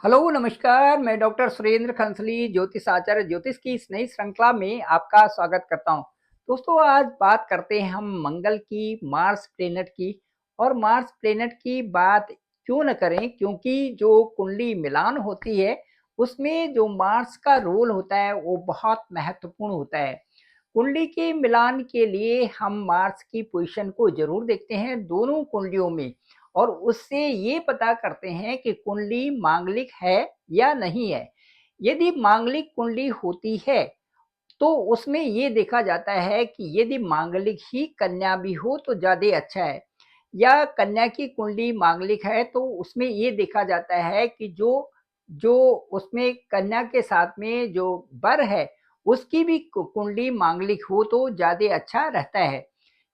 Hello नमस्कार। मैं doctor Surendra खंसली ज्योतिष आचार्य ज्योतिष की इस नई श्रृंखला में आपका स्वागत करता हूं। दोस्तों, आज बात करते हैं हम मंगल की, मार्स प्लेनेट की। और मार्स प्लेनेट की बात क्यों न करें, क्योंकि जो कुंडली मिलान होती है उसमें जो मार्स का रोल होता है वो बहुत महत्वपूर्ण होता है। कुंडली के मिलान के लिए हम मार्स की पोजीशन को जरूर देखते हैं दोनों कुंडलियों में, और उससे ये पता करते हैं कि कुंडली मांगलिक है या नहीं है। यदि मांगलिक कुंडली होती है तो उसमें ये देखा जाता है कि यदि मांगलिक ही कन्या भी हो तो ज़्यादा अच्छा है, या कन्या की कुंडली मांगलिक है तो उसमें ये देखा जाता है कि जो जो उसमें कन्या के साथ में जो वर है उसकी भी कुंडली मांगलिक हो तो ज़्यादा अच्छा रहता है।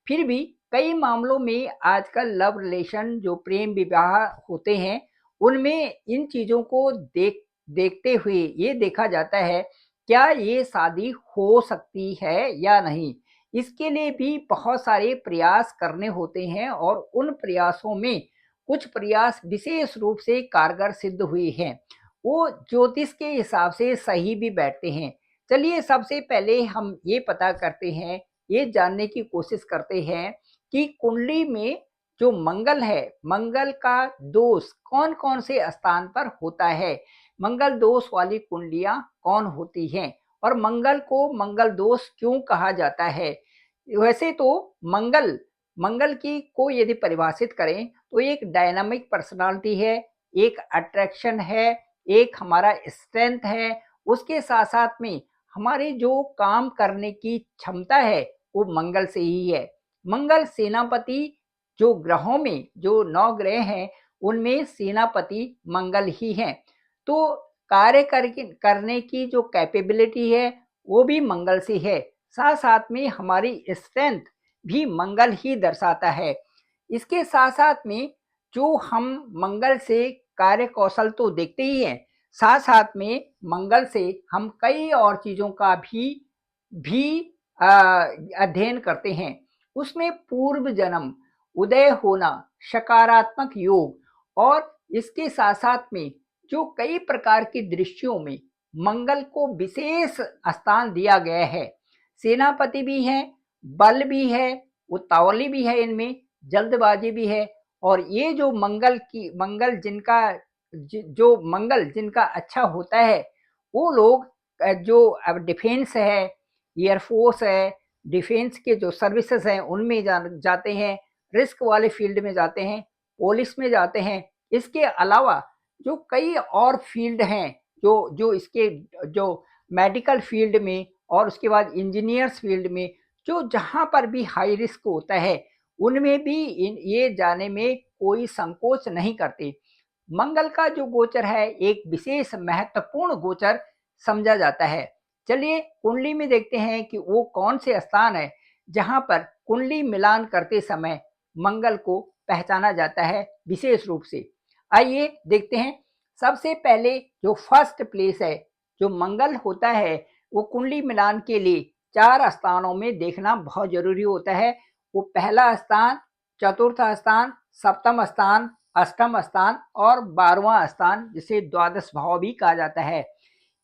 फिर भी कई मामलों में आजकल लव रिलेशन जो प्रेम विवाह होते हैं उनमें इन चीज़ों को देखते हुए ये देखा जाता है क्या ये शादी हो सकती है या नहीं। इसके लिए भी बहुत सारे प्रयास करने होते हैं और उन प्रयासों में कुछ प्रयास विशेष रूप से कारगर सिद्ध हुए हैं। वो ज्योतिष के हिसाब से सही भी बैठते हैं। चलिए, सबसे पहले हम ये पता करते हैं, ये जानने की कोशिश करते हैं कि कुंडली में जो मंगल है, मंगल का दोष कौन कौन से स्थान पर होता है, मंगल दोष वाली कुंडलियां कौन होती हैं, और मंगल को मंगल दोष क्यों कहा जाता है। वैसे तो मंगल मंगल की को यदि परिभाषित करें तो एक डायनामिक पर्सनालिटी है, एक अट्रैक्शन है, एक हमारा स्ट्रेंथ है। उसके साथ साथ में हमारे जो काम करने की क्षमता है वो मंगल से ही है। मंगल सेनापति, जो ग्रहों में जो 9 ग्रह हैं उनमें सेनापति मंगल ही हैं। तो कार्य करने की जो कैपेबिलिटी है वो भी मंगल से है। साथ साथ में हमारी स्ट्रेंथ भी मंगल ही दर्शाता है। इसके साथ साथ में जो हम मंगल से कार्य कौशल तो देखते ही हैं, साथ साथ में मंगल से हम कई और चीज़ों का भी अध्ययन करते हैं। उसमें पूर्व जन्म, उदय होना, सकारात्मक योग, और इसके साथ साथ में जो कई प्रकार की दृष्टियों में मंगल को विशेष स्थान दिया गया है। सेनापति भी है, बल भी है, उतावली भी है, इनमें जल्दबाजी भी है। और ये जो मंगल जो मंगल जिनका अच्छा होता है वो लोग जो अब डिफेंस है, एयरफोर्स है, डिफेंस के जो सर्विसेज हैं उनमें जाते हैं, रिस्क वाले फील्ड में जाते हैं, पुलिस में जाते हैं। इसके अलावा जो कई और फील्ड हैं, जो जो इसके जो मेडिकल फील्ड में, और उसके बाद इंजीनियर्स फील्ड में, जो जहाँ पर भी हाई रिस्क होता है उनमें भी ये जाने में कोई संकोच नहीं करते। मंगल का जो गोचर है एक विशेष महत्वपूर्ण गोचर समझा जाता है। चलिए, कुंडली में देखते हैं कि वो कौन से स्थान है जहां पर कुंडली मिलान करते समय मंगल को पहचाना जाता है विशेष रूप से। आइए देखते हैं। सबसे पहले जो फर्स्ट प्लेस है, जो मंगल होता है, वो कुंडली मिलान के लिए 4 स्थानों में देखना बहुत जरूरी होता है। वो पहला स्थान, चतुर्थ स्थान, सप्तम स्थान, अष्टम स्थान और 12वां स्थान, जिसे द्वादश भाव भी कहा जाता है।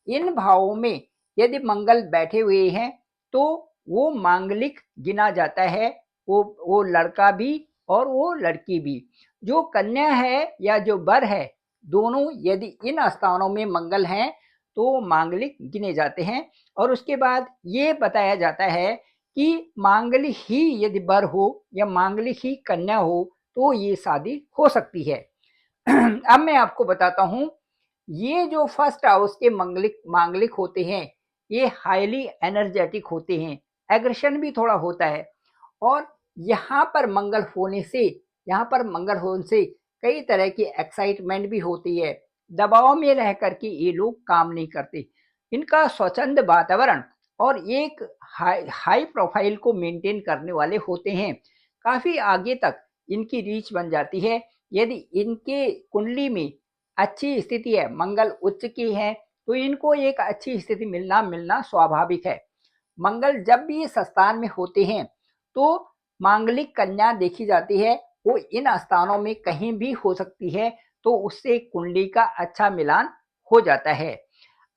इन भावों में यदि मंगल बैठे हुए हैं तो वो मांगलिक गिना जाता है। वो लड़का भी और वो लड़की भी। जो कन्या है या जो वर है, दोनों यदि इन स्थानों में मंगल हैं तो मांगलिक गिने जाते हैं। और उसके बाद ये बताया जाता है कि मांगलिक ही यदि वर हो या मांगलिक ही कन्या हो तो ये शादी हो सकती है। अब मैं आपको बताता हूँ, ये जो फर्स्ट हाउस के मांगलिक मांगलिक होते हैं ये हाईली एनर्जेटिक होते हैं, एग्रेशन भी थोड़ा होता है। और यहाँ पर मंगल होने से कई तरह की एक्साइटमेंट भी होती है। दबाव में रह करके ये लोग काम नहीं करते। इनका स्वच्छंद वातावरण और एक हाई प्रोफाइल को मेंटेन करने वाले होते हैं। काफ़ी आगे तक इनकी रीच बन जाती है यदि इनके कुंडली में अच्छी स्थिति है, मंगल उच्च की है, तो इनको एक अच्छी स्थिति मिलना मिलना स्वाभाविक है। मंगल जब भी इस स्थान में होते हैं तो मांगलिक कन्या देखी जाती है, वो इन स्थानों में कहीं भी हो सकती है। तो उससे कुंडली का अच्छा मिलान हो जाता है।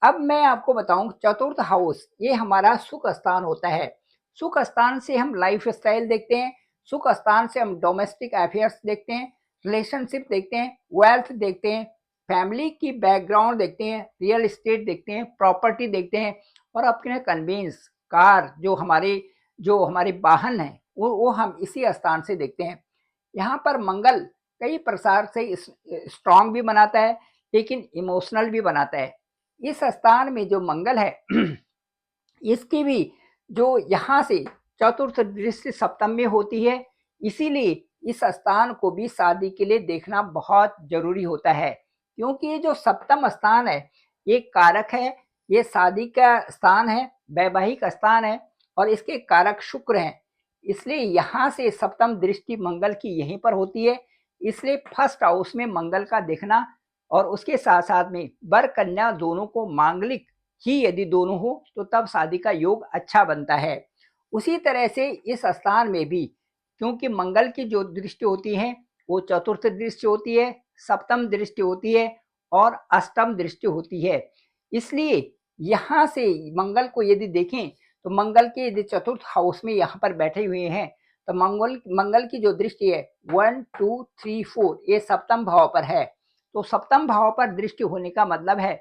अब मैं आपको बताऊं, चतुर्थ हाउस ये हमारा सुख स्थान होता है। सुख स्थान से हम लाइफ स्टाइल देखते हैं, सुख स्थान से हम डोमेस्टिक अफेयर्स देखते हैं, रिलेशनशिप देखते हैं, वेल्थ देखते हैं, फैमिली की बैकग्राउंड देखते हैं, रियल एस्टेट देखते हैं, प्रॉपर्टी देखते हैं, और अपने कन्वेंस कार जो हमारे वाहन हैं वो हम इसी स्थान से देखते हैं। यहाँ पर मंगल कई प्रकार से स्ट्रांग भी बनाता है, लेकिन इमोशनल भी बनाता है। इस स्थान में जो मंगल है इसकी भी जो यहाँ से चतुर्थ दृष्टि सप्तम में होती है, इसीलिए इस स्थान को भी शादी के लिए देखना बहुत जरूरी होता है। क्योंकि ये जो सप्तम स्थान है ये कारक है, ये शादी का स्थान है, वैवाहिक स्थान है, और इसके कारक शुक्र हैं। इसलिए यहाँ से सप्तम दृष्टि मंगल की यहीं पर होती है। इसलिए फर्स्ट हाउस में मंगल का देखना, और उसके साथ साथ में वर कन्या दोनों को मांगलिक ही यदि दोनों हो तो तब शादी का योग अच्छा बनता है। उसी तरह से इस स्थान में भी, क्योंकि मंगल की जो दृष्टि होती है वो चतुर्थ दृष्टि होती है, सप्तम दृष्टि होती है, और अष्टम दृष्टि होती है। इसलिए यहाँ से मंगल को यदि देखें तो मंगल के यदि चतुर्थ हाउस में यहाँ पर बैठे हुए हैं तो मंगल की जो दृष्टि है 1 2 3 4 ये सप्तम भाव पर है। तो सप्तम भाव पर दृष्टि होने का मतलब है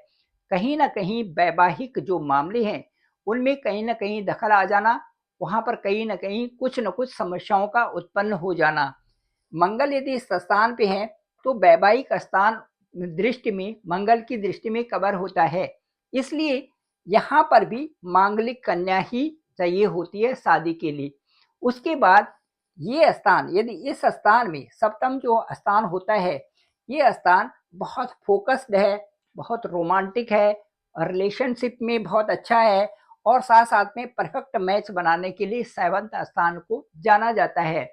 कहीं ना कहीं वैवाहिक जो मामले हैं उनमें कहीं ना कहीं दखल आ जाना, वहां पर कहीं ना कहीं कुछ न कुछ समस्याओं का उत्पन्न हो जाना। मंगल यदि इस स्थान पे है तो वैवाहिक स्थान दृष्टि में मंगल की दृष्टि में कवर होता है। इसलिए यहाँ पर भी मांगलिक कन्या ही चाहिए होती है शादी के लिए। उसके बाद ये स्थान, यदि इस स्थान में सप्तम जो स्थान होता है ये स्थान बहुत फोकस्ड है, बहुत रोमांटिक है, रिलेशनशिप में बहुत अच्छा है, और साथ साथ में परफेक्ट मैच बनाने के लिए सेवंथ स्थान को जाना जाता है।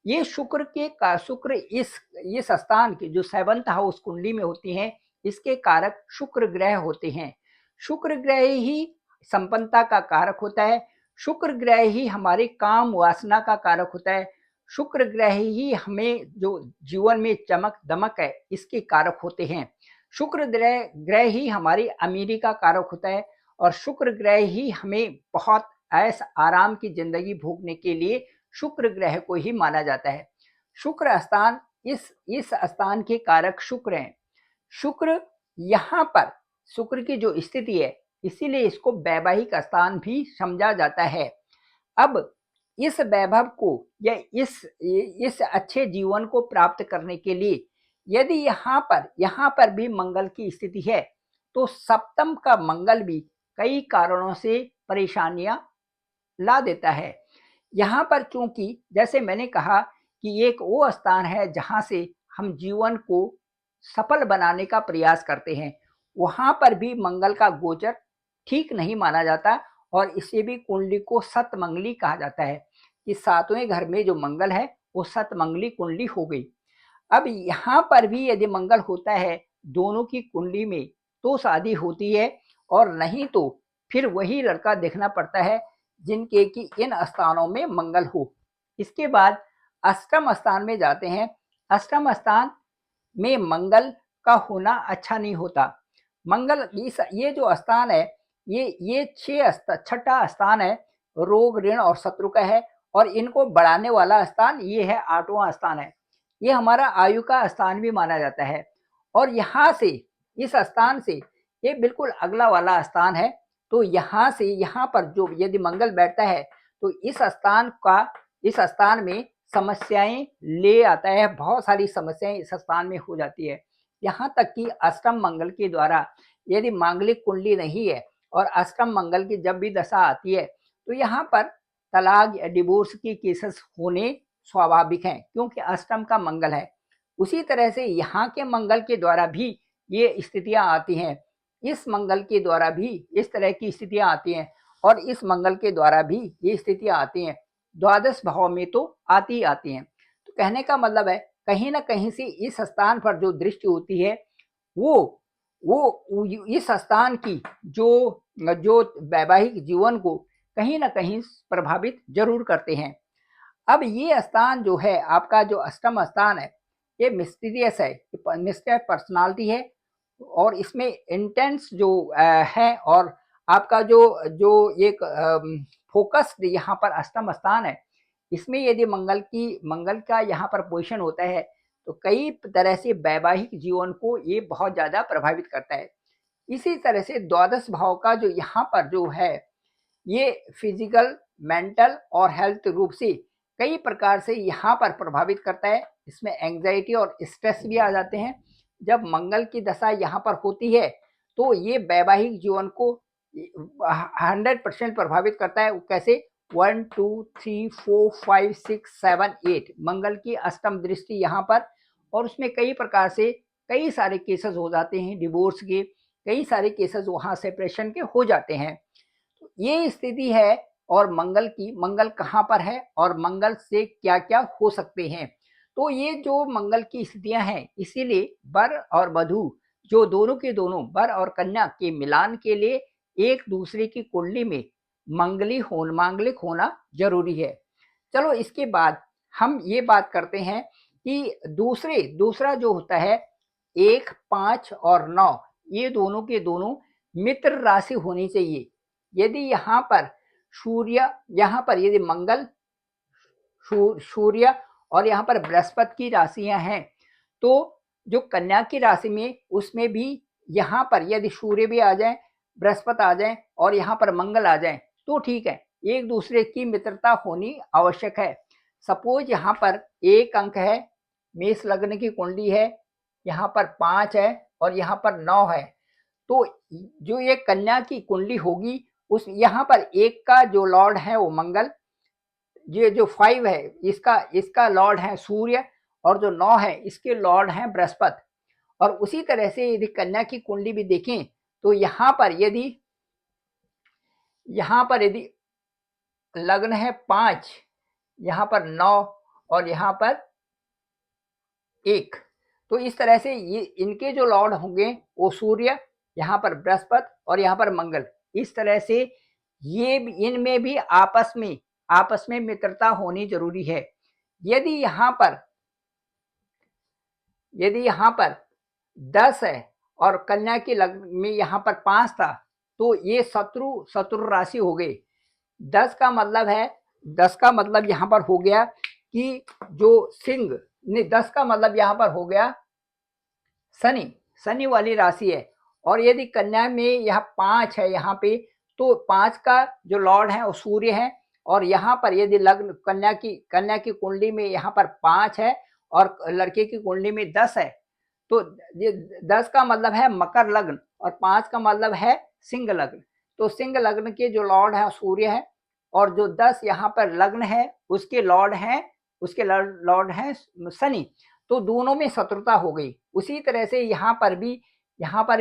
ये शुक्र इस स्थान के जो सेवंथ हाउस कुंडली में होती हैं इसके कारक शुक्र ग्रह होते हैं। शुक्र ग्रह ही संपन्नता का कारक होता है, शुक्र ग्रह ही हमारे काम वासना का कारक होता है, शुक्र ग्रह ही हमें जो जीवन में चमक दमक है इसके कारक होते हैं, शुक्र ग्रह ही हमारी अमीरी का कारक होता है, और शुक्र ग्रह ही हमें बहुत ऐश आराम की जिंदगी भोगने के लिए शुक्र ग्रह को ही माना जाता है। शुक्र स्थान इस स्थान के कारक शुक्र हैं। शुक्र यहाँ पर शुक्र की जो स्थिति है इसीलिए इसको वैवाहिक स्थान भी समझा जाता है। अब इस वैभव को या इस अच्छे जीवन को प्राप्त करने के लिए यदि यहाँ पर भी मंगल की स्थिति है तो सप्तम का मंगल भी कई कारणों से परेशानियां ला देता है। यहाँ पर चूंकि जैसे मैंने कहा कि एक वो स्थान है जहाँ से हम जीवन को सफल बनाने का प्रयास करते हैं, वहां पर भी मंगल का गोचर ठीक नहीं माना जाता, और इसे भी कुंडली को सतमंगली कहा जाता है कि सातवें घर में जो मंगल है वो सतमंगली कुंडली हो गई। अब यहाँ पर भी यदि मंगल होता है दोनों की कुंडली में तो शादी होती है, और नहीं तो फिर वही लड़का देखना पड़ता है जिनके कि इन स्थानों में मंगल हो। इसके बाद अष्टम स्थान में जाते हैं। अष्टम स्थान में मंगल का होना अच्छा नहीं होता। मंगल ये जो स्थान है ये छठा स्थान है, रोग ऋण और शत्रु का है, और इनको बढ़ाने वाला स्थान ये है आठवां स्थान है। ये हमारा आयु का स्थान भी माना जाता है, और यहाँ से इस स्थान से ये बिल्कुल अगला वाला स्थान है। तो यहाँ से यहाँ पर जो यदि मंगल बैठता है तो इस स्थान में समस्याएं ले आता है, बहुत सारी समस्याएं इस स्थान में हो जाती है। यहाँ तक कि अष्टम मंगल के द्वारा यदि मांगलिक कुंडली नहीं है और अष्टम मंगल की जब भी दशा आती है तो यहाँ पर तलाक या डिवोर्स की केसेस होने स्वाभाविक हैं, क्योंकि अष्टम का मंगल है। उसी तरह से यहाँ के मंगल के द्वारा भी ये स्थितियां आती हैं, इस मंगल के द्वारा भी इस तरह की स्थितियां आती हैं, और इस मंगल के द्वारा भी ये स्थितियां आती हैं। द्वादश भाव में तो आती आती हैं। तो कहने का मतलब है कहीं ना कहीं से इस स्थान पर जो दृष्टि होती है वो इस स्थान की जो जो वैवाहिक जीवन को कहीं ना कहीं प्रभावित जरूर करते हैं। अब ये स्थान जो है आपका जो अष्टम स्थान है ये मिस्टीरियस है, मिस्टर पर्सनालिटी है और इसमें इंटेंस जो है और आपका जो जो एक फोकस्ड यहाँ पर अष्टम स्थान है, इसमें यदि मंगल का यहाँ पर पोजीशन होता है तो कई तरह से वैवाहिक जीवन को ये बहुत ज़्यादा प्रभावित करता है। इसी तरह से द्वादश भाव का जो यहाँ पर जो है, ये फिजिकल, मेंटल और हेल्थ रूप से कई प्रकार से यहाँ पर प्रभावित करता है। इसमें एंग्जाइटी और स्ट्रेस भी आ जाते हैं। जब मंगल की दशा यहाँ पर होती है तो ये वैवाहिक जीवन को 100% प्रभावित करता है। कैसे? 1 2 3 4 5 6 7 8 मंगल की अष्टम दृष्टि यहाँ पर, और उसमें कई प्रकार से कई सारे केसेस हो जाते हैं डिवोर्स के, कई सारे केसेस वहाँ सेपरेशन के हो जाते हैं। ये स्थिति है। और मंगल कहाँ पर है और मंगल से क्या क्या हो सकते हैं, तो ये जो मंगल की स्थितियां हैं, इसीलिए वर और वधू जो दोनों के दोनों, वर और कन्या के मिलान के लिए एक दूसरे की कुंडली में मांगलिक होना जरूरी है। चलो इसके बाद हम ये बात करते हैं कि दूसरा जो होता है 1 5 और 9, ये दोनों के दोनों मित्र राशि होनी चाहिए। यदि यहाँ पर यदि मंगल, सूर्य और यहाँ पर बृहस्पति की राशियां हैं, तो जो कन्या की राशि में उसमें भी यहाँ पर यदि सूर्य भी आ जाए, बृहस्पति आ जाए और यहाँ पर मंगल आ जाए तो ठीक है, एक दूसरे की मित्रता होनी आवश्यक है। सपोज यहाँ पर 1 अंक है, मेष लग्न की कुंडली है, यहाँ पर 5 है और यहाँ पर 9 है, तो जो ये कन्या की कुंडली होगी उस यहाँ पर 1 का जो लॉर्ड है वो मंगल, ये जो 5 है इसका लॉर्ड है सूर्य, और जो 9 है इसके लॉर्ड हैं बृहस्पति। और उसी तरह से यदि कन्या की कुंडली भी देखें तो यहाँ पर यदि लग्न है 5, यहाँ पर 9 और यहाँ पर 1, तो इस तरह से ये इनके जो लॉर्ड होंगे वो सूर्य, यहाँ पर बृहस्पति और यहाँ पर मंगल। इस तरह से ये इनमें भी आपस में मित्रता होनी जरूरी है। यदि यहाँ पर 10 है और कन्या की लग्न में यहाँ पर 5 था, तो ये शत्रु राशि हो गई। 10 का मतलब यहाँ पर हो गया कि जो सिंह ने 10 का मतलब यहाँ पर हो गया शनि वाली राशि है। और यदि कन्या में यह 5 है यहाँ पे, तो 5 का जो लॉर्ड है वो सूर्य है, और यहाँ पर यदि लग्न कन्या की कुंडली में यहाँ पर 5 है और लड़के की कुंडली में 10 है, तो ये 10 का मतलब है मकर लग्न और 5 का मतलब है सिंह लग्न। तो सिंह लग्न के जो लॉर्ड है सूर्य है, और जो 10 यहाँ पर लग्न है उसके लॉर्ड हैं शनि, तो दोनों में शत्रुता हो गई। उसी तरह से यहाँ पर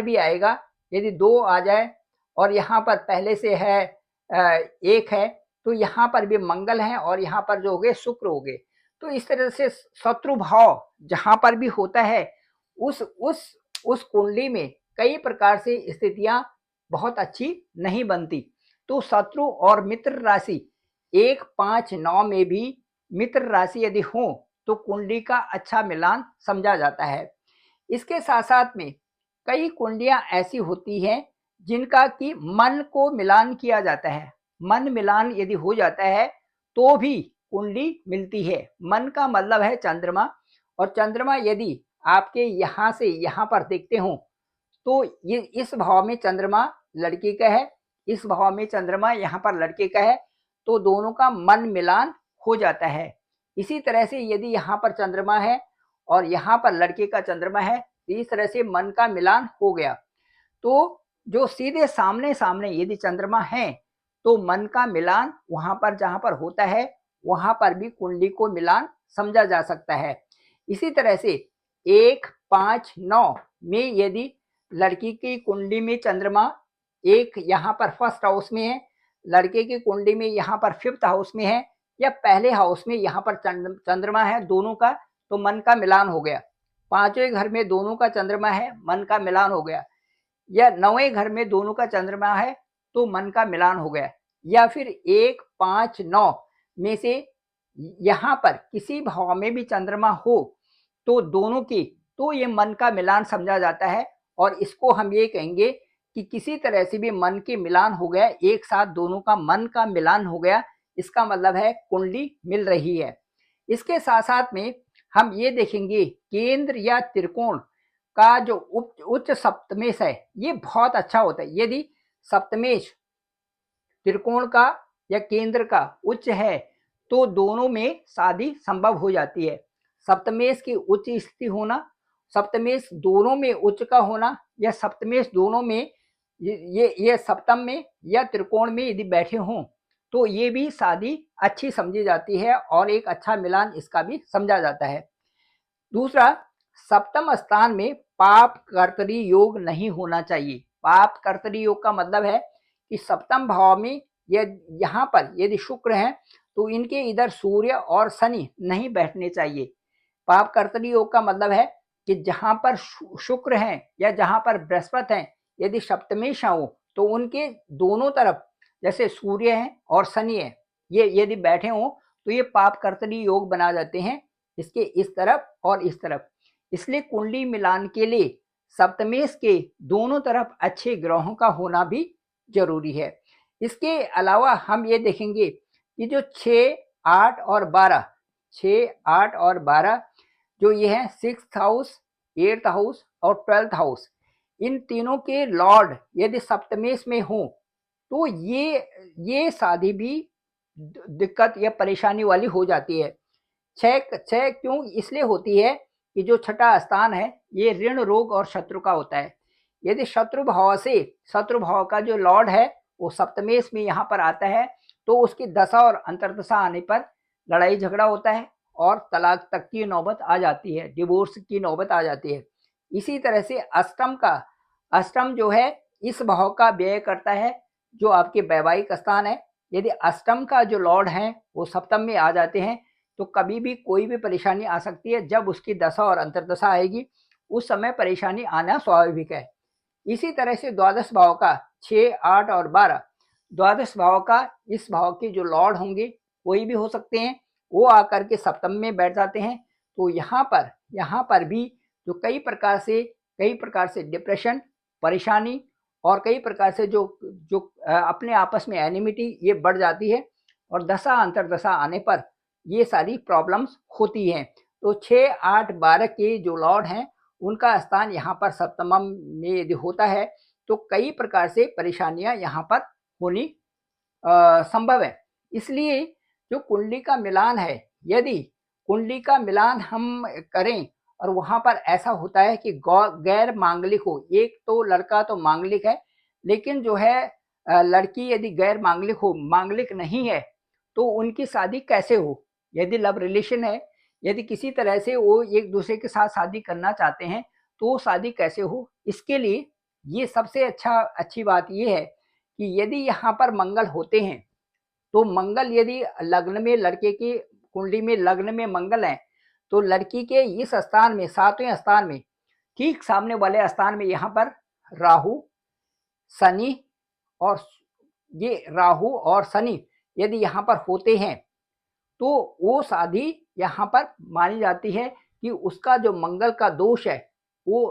भी आएगा। यदि 2 आ जाए और यहाँ पर पहले से है 1 है, तो यहाँ पर भी मंगल है और यहाँ पर जो हो गए शुक्र हो गए। तो इस तरह से शत्रु भाव जहाँ पर भी होता है उस कुंडली में कई प्रकार से स्थितियां बहुत अच्छी नहीं बनती। तो शत्रु और मित्र राशि 1 5 9 में भी मित्र राशि यदि हो तो कुंडली का अच्छा मिलान समझा जाता है। इसके साथ साथ में कई कुंडलियां ऐसी होती हैं जिनका कि मन को मिलान किया जाता है। मन मिलान यदि हो जाता है तो भी कुंडली मिलती है। मन का मतलब है चंद्रमा, और चंद्रमा यदि आपके यहाँ से यहाँ पर देखते हो तो ये इस भाव में चंद्रमा लड़की का है, इस भाव में चंद्रमा यहाँ पर लड़के का है, तो दोनों का मन मिलान हो जाता है। इसी तरह से यदि यहाँ पर चंद्रमा है और यहाँ पर लड़के का चंद्रमा है, इस तरह से मन का मिलान हो गया। तो जो सीधे सामने यदि चंद्रमा है तो मन का मिलान वहां पर जहां पर होता है वहां पर भी कुंडली को मिलान समझा जा सकता है। इसी तरह से 1 5 9 में यदि लड़की की कुंडली में चंद्रमा एक यहाँ पर फर्स्ट हाउस में है, लड़के की कुंडली में यहाँ पर 5th हाउस में है, या पहले हाउस में यहाँ पर चंद्रमा है दोनों का, तो मन का मिलान हो गया। 5वें घर में दोनों का चंद्रमा है, मन का मिलान हो गया। या 9वें घर में दोनों का चंद्रमा है तो मन का मिलान हो गया। या फिर 1 5 9 में से यहाँ पर किसी भाव में भी चंद्रमा हो तो दोनों की, तो ये मन का मिलान समझा जाता है। और इसको हम ये कहेंगे कि किसी तरह से भी मन के मिलान हो गया, एक साथ दोनों का मन का मिलान हो गया, इसका मतलब है कुंडली मिल रही है। इसके साथ साथ में हम ये देखेंगे केंद्र या त्रिकोण का जो उच्च सप्तमेश है ये बहुत अच्छा होता है। यदि सप्तमेश त्रिकोण का या केंद्र का उच्च है तो दोनों में शादी संभव हो जाती है। सप्तमेश की उच्च स्थिति होना, सप्तमेश दोनों में उच्च का होना, या सप्तमेश दोनों में ये सप्तम में या त्रिकोण में यदि बैठे हों तो ये भी शादी अच्छी समझी जाती है और एक अच्छा मिलान इसका भी समझा जाता है। दूसरा, सप्तम स्थान में पाप कर्तरी योग नहीं होना चाहिए। पाप कर्तरी योग का मतलब है कि सप्तम भाव में यहाँ पर यदि शुक्र है तो इनके इधर सूर्य और शनि नहीं बैठने चाहिए। पाप कर्तरी योग का मतलब है कि जहाँ पर शुक्र हैं या जहाँ पर बृहस्पति हैं, यदि सप्तमेश हो तो उनके दोनों तरफ जैसे सूर्य है और शनि है, ये यदि बैठे हों तो ये पाप कर्तरी योग बना जाते हैं, इसके इस तरफ और इस तरफ। इसलिए कुंडली मिलान के लिए सप्तमेश के दोनों तरफ अच्छे ग्रहों का होना भी जरूरी है। इसके अलावा हम ये देखेंगे कि जो 6, 8 और 12, 6, 8 और 12 जो ये है 6th हाउस, 8th हाउस और 12th हाउस, इन तीनों के लॉर्ड यदि सप्तमेश में हो तो ये शादी भी दिक्कत या परेशानी वाली हो जाती है। छह क्यों इसलिए होती है कि जो छठा स्थान है ये ऋण, रोग और शत्रु का होता है। यदि शत्रु भाव का जो लॉर्ड है वो सप्तमेश में यहाँ पर आता है तो उसकी दशा और अंतर्दशा आने पर लड़ाई झगड़ा होता है और तलाक तक की नौबत आ जाती है, डिवोर्स की नौबत आ जाती है। इसी तरह से अष्टम जो है इस भाव का व्यय करता है जो आपके वैवाहिक स्थान है। यदि अष्टम का जो लॉर्ड है वो सप्तम में आ जाते हैं तो कभी भी कोई भी परेशानी आ सकती है। जब उसकी दशा और अंतर्दशा आएगी उस समय परेशानी आना स्वाभाविक है। इसी तरह से द्वादश भाव का 6, 8 और 12, द्वादश भाव का इस भाव के जो लॉर्ड होंगे कोई भी हो सकते हैं, वो आकर के सप्तम में बैठ जाते हैं। तो यहाँ पर भी जो कई प्रकार से डिप्रेशन, परेशानी और कई प्रकार से जो अपने आपस में एनिमिटी ये बढ़ जाती है और दशा अंतर्दशा आने पर ये सारी प्रॉब्लम्स होती हैं। तो 6, 8, 12 के जो लॉर्ड हैं उनका स्थान यहाँ पर सप्तम में यदि होता है तो कई प्रकार से परेशानियां यहाँ पर होनी संभव है। इसलिए जो कुंडली का मिलान है, यदि कुंडली का मिलान हम करें और वहाँ पर ऐसा होता है कि गैर मांगलिक हो, एक तो लड़का तो मांगलिक है लेकिन जो है लड़की यदि गैर मांगलिक हो, मांगलिक नहीं है, तो उनकी शादी कैसे हो। यदि लव रिलेशन है, यदि किसी तरह से वो एक दूसरे के साथ शादी करना चाहते हैं तो शादी कैसे हो। इसके लिए ये सबसे अच्छी बात ये है कि यदि यहाँ पर मंगल होते हैं तो मंगल यदि लग्न में, लड़के की कुंडली में लग्न में मंगल है तो लड़की के इस स्थान में, 7वें स्थान में, ठीक सामने वाले स्थान में यहाँ पर राहु, शनि और शनि यदि यहाँ पर होते हैं तो वो शादी यहाँ पर मानी जाती है कि उसका जो मंगल का दोष है वो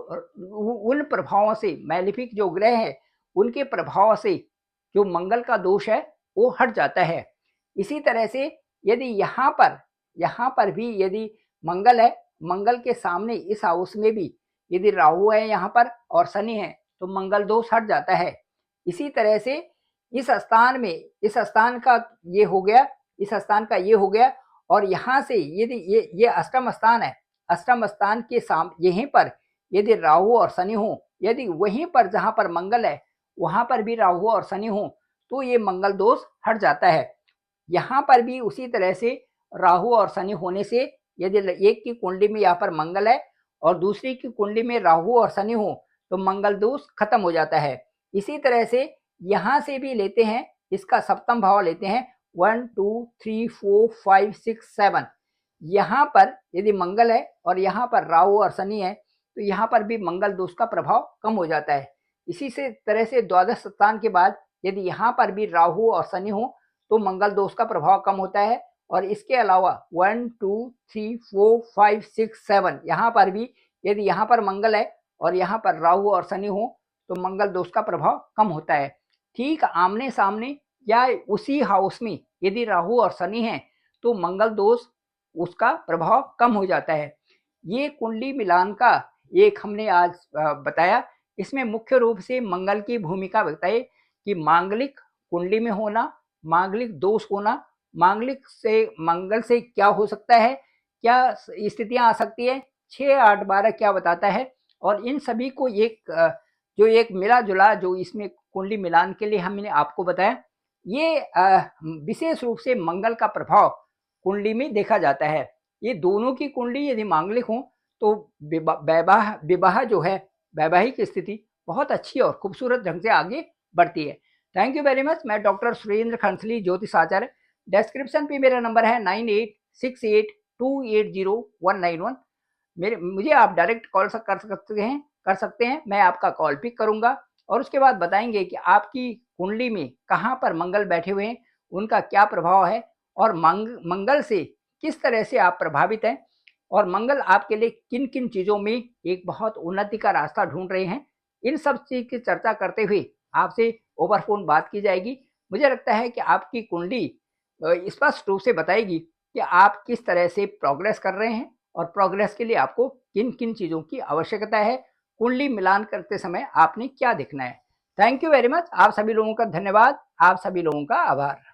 उन प्रभावों से, मैलिफिक जो ग्रह है उनके प्रभाव से जो मंगल का दोष है वो हट जाता है। इसी तरह से यदि यहाँ पर भी यदि मंगल है, मंगल के सामने इस हाउस में भी यदि राहु है यहाँ पर और शनि है तो मंगल दोष हट जाता है। इसी तरह से इस स्थान का ये हो गया, इस स्थान का ये हो गया। और यहाँ से यदि ये अष्टम स्थान है, अष्टम स्थान के यहीं पर यदि राहु और शनि हो, यदि वहीं पर जहाँ पर मंगल है वहाँ पर भी राहु और शनि हो तो ये मंगल दोष हट जाता है। यहाँ पर भी उसी तरह से राहु और शनि होने से यदि एक की कुंडली में यहाँ पर मंगल है और दूसरी की कुंडली में राहु और शनि हो तो मंगल दोष खत्म हो जाता है। इसी तरह से यहाँ से भी लेते हैं, इसका सप्तम भाव लेते हैं, 1, 2, 3, 4, 5, 6, 7, यहाँ पर यदि मंगल है और यहाँ पर राहु और शनि है तो यहाँ पर भी मंगल दोष का प्रभाव कम हो जाता है। इसी से तरह से द्वादश स्थान के बाद यदि यहाँ पर भी राहु और शनि हो तो मंगल दोष का प्रभाव कम होता है और इसके अलावा 1 2 3 4 5 6 7 यहाँ पर भी यदि यहाँ पर मंगल है और यहाँ पर राहु और शनि हो तो मंगल दोष का प्रभाव कम होता है। ठीक आमने सामने या उसी हाउस में यदि राहु और शनि हैं तो मंगल दोष उसका प्रभाव कम हो जाता है। ये कुंडली मिलान का एक हमने आज बताया। इसमें मुख्य रूप से मंगल की भूमिका बताई कि मांगलिक कुंडली में होना, मांगलिक दोष होना, मांगलिक से मंगल से क्या हो सकता है, क्या स्थितियां आ सकती है, 6 8 12 क्या बताता है, और इन सभी को जो एक मिला जुला जो इसमें कुंडली मिलान के लिए हमने आपको बताया, ये विशेष रूप से मंगल का प्रभाव कुंडली में देखा जाता है। ये दोनों की कुंडली यदि मांगलिक हो तो विवाह जो है, वैवाहिक स्थिति बहुत अच्छी और खूबसूरत ढंग से आगे बढ़ती है। Thank you very much. मैं डॉक्टर सुरेंद्र खंसली, ज्योतिष आचार्य। डिस्क्रिप्शन पे मेरा नंबर है 9868280191। मुझे आप डायरेक्ट कॉल कर सकते हैं। मैं आपका कॉल पिक करूंगा और उसके बाद बताएंगे कि आपकी कुंडली में कहाँ पर मंगल बैठे हुए हैं, उनका क्या प्रभाव है, और मंगल से किस तरह से आप प्रभावित हैं, और मंगल आपके लिए किन किन चीज़ों में एक बहुत उन्नति का रास्ता ढूंढ रहे हैं। इन सब चीज़ की चर्चा करते हुए आपसे ओवर फोन बात की जाएगी। मुझे लगता है कि आपकी कुंडली स्पष्ट रूप से बताएगी कि आप किस तरह से प्रोग्रेस कर रहे हैं और प्रोग्रेस के लिए आपको किन किन चीज़ों की आवश्यकता है। कुंडली मिलान करते समय आपने क्या देखना है। Thank you very much. आप सभी लोगों का धन्यवाद। आप सभी लोगों का आभार।